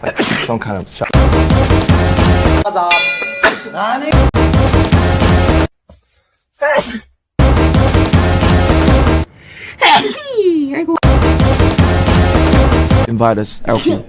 It's like some kind of shot. Invite us, LP.